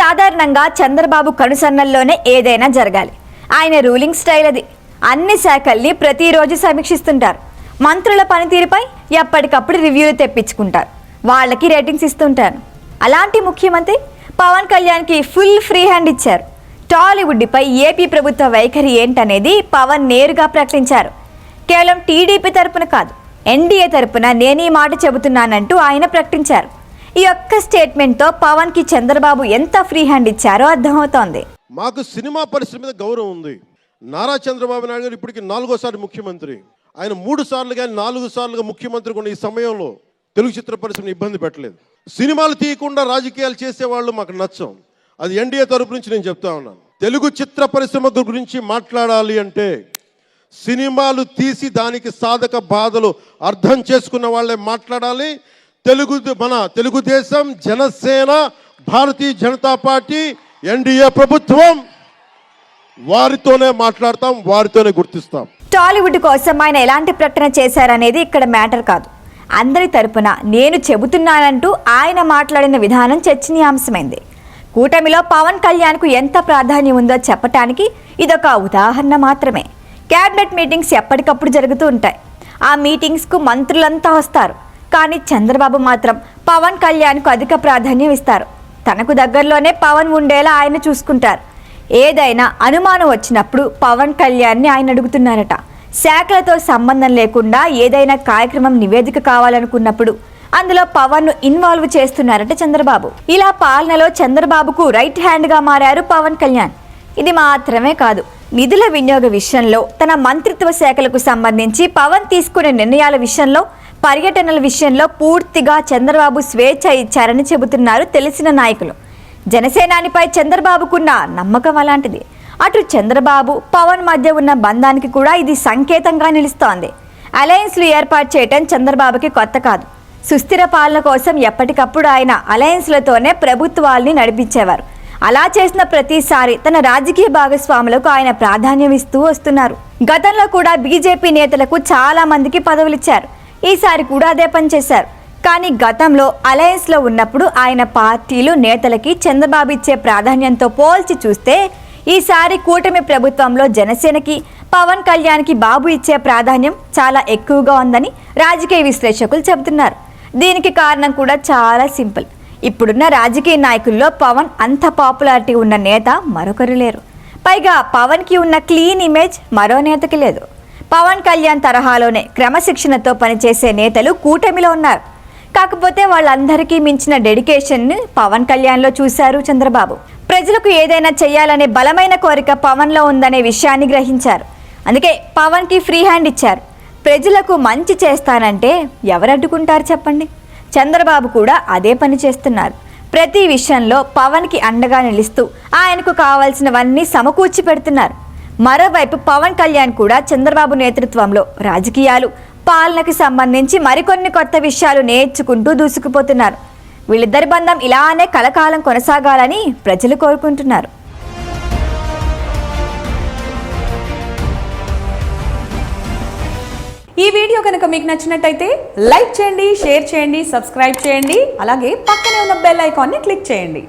సాధారణంగా చంద్రబాబు కనుసన్నల్లోనే ఏదైనా జరగాలి. ఆయన రూలింగ్ స్టైల్ అది. అన్ని శాఖల్ని ప్రతిరోజు సమీక్షిస్తుంటారు. మంత్రుల పనితీరుపై ఎప్పటికప్పుడు రివ్యూలు తెప్పించుకుంటారు. వాళ్ళకి రేటింగ్స్ ఇస్తుంటారు. అలాంటి ముఖ్యమంత్రి పవన్ కళ్యాణ్కి ఫుల్ ఫ్రీ హ్యాండ్ ఇచ్చారు. టాలీవుడ్పై ఏపీ ప్రభుత్వ వైఖరి ఏంటనేది పవన్ నేరుగా ప్రకటించారు. కేవలం టీడీపీ తరపున కాదు, ఎన్డీఏ తరపున నేను ఈ మాట చెబుతున్నానంటూ ఆయన ప్రకటించారు. ఈ ఒక్క స్టేట్మెంట్తో పవన్కి చంద్రబాబు ఎంత ఫ్రీ హ్యాండ్ ఇచ్చారో అర్థమవుతోంది. మాకు సినిమా పరిశ్రమ మీద గౌరవం ఉంది. నారా చంద్రబాబు నాయుడు గారు ఇప్పటికి 4వ ముఖ్యమంత్రి. ఆయన 3 సార్లు కానీ 4 సార్లుగా ముఖ్యమంత్రి కూడా ఈ సమయంలో తెలుగు చిత్ర పరిశ్రమను ఇబ్బంది పెట్టలేదు. సినిమాలు తీయకుండా రాజకీయాలు చేసేవాళ్ళు మాకు నచ్చం. అది ఎన్డీఏ తరపు నుంచి నేను చెప్తా ఉన్నాను. తెలుగు చిత్ర పరిశ్రమ గురించి మాట్లాడాలి అంటే సినిమాలు తీసి దానికి సాధక బాధలు అర్థం చేసుకున్న వాళ్ళే మాట్లాడాలి. మన తెలుగుదేశం, జనసేన, భారతీయ జనతా పార్టీ, ఎన్డీఏ ప్రభుత్వం వారితోనే మాట్లాడతాం, వారితోనే గుర్తిస్తాం. టాలీవుడ్ కోసం ఆయన ఎలాంటి ప్రకటన చేశారనేది ఇక్కడ మ్యాటర్ కాదు. అందరి తరపున నేను చెబుతున్నానంటూ ఆయన మాట్లాడిన విధానం చర్చనీయాంశమైంది. కూటమిలో పవన్ కళ్యాణ్కు ఎంత ప్రాధాన్యం ఉందో చెప్పటానికి ఇదొక ఉదాహరణ మాత్రమే. క్యాబినెట్ మీటింగ్స్ ఎప్పటికప్పుడు జరుగుతూ ఉంటాయి. ఆ మీటింగ్స్కు మంత్రులంతా వస్తారు. కానీ చంద్రబాబు మాత్రం పవన్ కళ్యాణ్కు అధిక ప్రాధాన్యం ఇస్తారు. తనకు దగ్గరలోనే పవన్ ఉండేలా ఆయన చూసుకుంటారు. ఏదైనా అనుమానం వచ్చినప్పుడు పవన్ కళ్యాణ్ని ఆయన అడుగుతున్నారట. శాఖలతో సంబంధం లేకుండా ఏదైనా కార్యక్రమం నివేదిక కావాలనుకున్నప్పుడు అందులో పవన్ను ఇన్వాల్వ్ చేస్తున్నారట చంద్రబాబు. ఇలా పాలనలో చంద్రబాబుకు రైట్ హ్యాండ్గా మారారు పవన్ కళ్యాణ్. ఇది మాత్రమే కాదు, నిధుల వినియోగ విషయంలో, తన మంత్రిత్వ శాఖలకు సంబంధించి పవన్ తీసుకునే నిర్ణయాల విషయంలో, పర్యటనల విషయంలో పూర్తిగా చంద్రబాబు స్వేచ్ఛ ఇచ్చారని చెబుతున్నారు తెలిసిన నాయకులు. జనసేనానిపై చంద్రబాబుకున్న నమ్మకం అలాంటిది. అటు చంద్రబాబు పవన్ మధ్య ఉన్న బంధానికి కూడా ఇది సంకేతంగా నిలుస్తోంది. అలయన్స్లు ఏర్పాటు చేయటం చంద్రబాబుకి కొత్త కాదు. సుస్థిర పాలన కోసం ఎప్పటికప్పుడు ఆయన అలయన్స్లతోనే ప్రభుత్వాల్ని నడిపించేవారు. అలా చేసిన ప్రతిసారి తన రాజకీయ భాగస్వాములకు ఆయన ప్రాధాన్యం ఇస్తూ వస్తున్నారు. గతంలో కూడా బీజేపీ నేతలకు చాలా మందికి పదవులిచ్చారు. ఈసారి కూడా అదే పని చేశారు. కానీ గతంలో అలయన్స్లో ఉన్నప్పుడు ఆయన పార్టీలు నేతలకి చంద్రబాబు ఇచ్చే ప్రాధాన్యంతో పోల్చి చూస్తే ఈసారి కూటమి ప్రభుత్వంలో జనసేనకి, పవన్ కళ్యాణ్కి బాబు ఇచ్చే ప్రాధాన్యం చాలా ఎక్కువగా ఉందని రాజకీయ విశ్లేషకులు చెబుతున్నారు. దీనికి కారణం కూడా చాలా సింపుల్. ఇప్పుడున్న రాజకీయ నాయకుల్లో పవన్ అంత పాపులారిటీ ఉన్న నేత మరొకరు లేరు. పైగా పవన్కి ఉన్న క్లీన్ ఇమేజ్ మరో నేతకి లేదు. పవన్ కళ్యాణ్ తరహాలోనే క్రమశిక్షణతో పనిచేసే నేతలు కూటమిలో ఉన్నారు. కాకపోతే వాళ్ళందరికీ మించిన డెడికేషన్ పవన్ కళ్యాణ్లో చూశారు చంద్రబాబు. ప్రజలకు ఏదైనా చేయాలనే బలమైన కోరిక పవన్లో ఉందనే విషయాన్ని గ్రహించారు. అందుకే పవన్కి ఫ్రీ హ్యాండ్ ఇచ్చారు. ప్రజలకు మంచి చేస్తానంటే ఎవరు అడ్డుకుంటారు చెప్పండి? చంద్రబాబు కూడా అదే పని చేస్తున్నారు. ప్రతి విషయంలో పవన్కి అండగా నిలుస్తూ ఆయనకు కావాల్సినవన్నీ సమకూర్చి పెడుతున్నారు. మరోవైపు పవన్ కళ్యాణ్ కూడా చంద్రబాబు నేతృత్వంలో రాజకీయాలు, పాలనకు సంబంధించి మరికొన్ని కొత్త విషయాలు నేర్చుకుంటూ దూసుకుపోతున్నారు. వీళ్ళిద్దరి బంధం ఇలానే కలకాలం కొనసాగాలని ప్రజలు కోరుకుంటున్నారు. ఈ వీడియో కనుక మీకు నచ్చినట్టయితే లైక్ చేయండి, షేర్ చేయండి, సబ్స్క్రైబ్ చేయండి. అలాగే పక్కనే ఉన్న బెల్ ఐకాన్ని క్లిక్ చేయండి.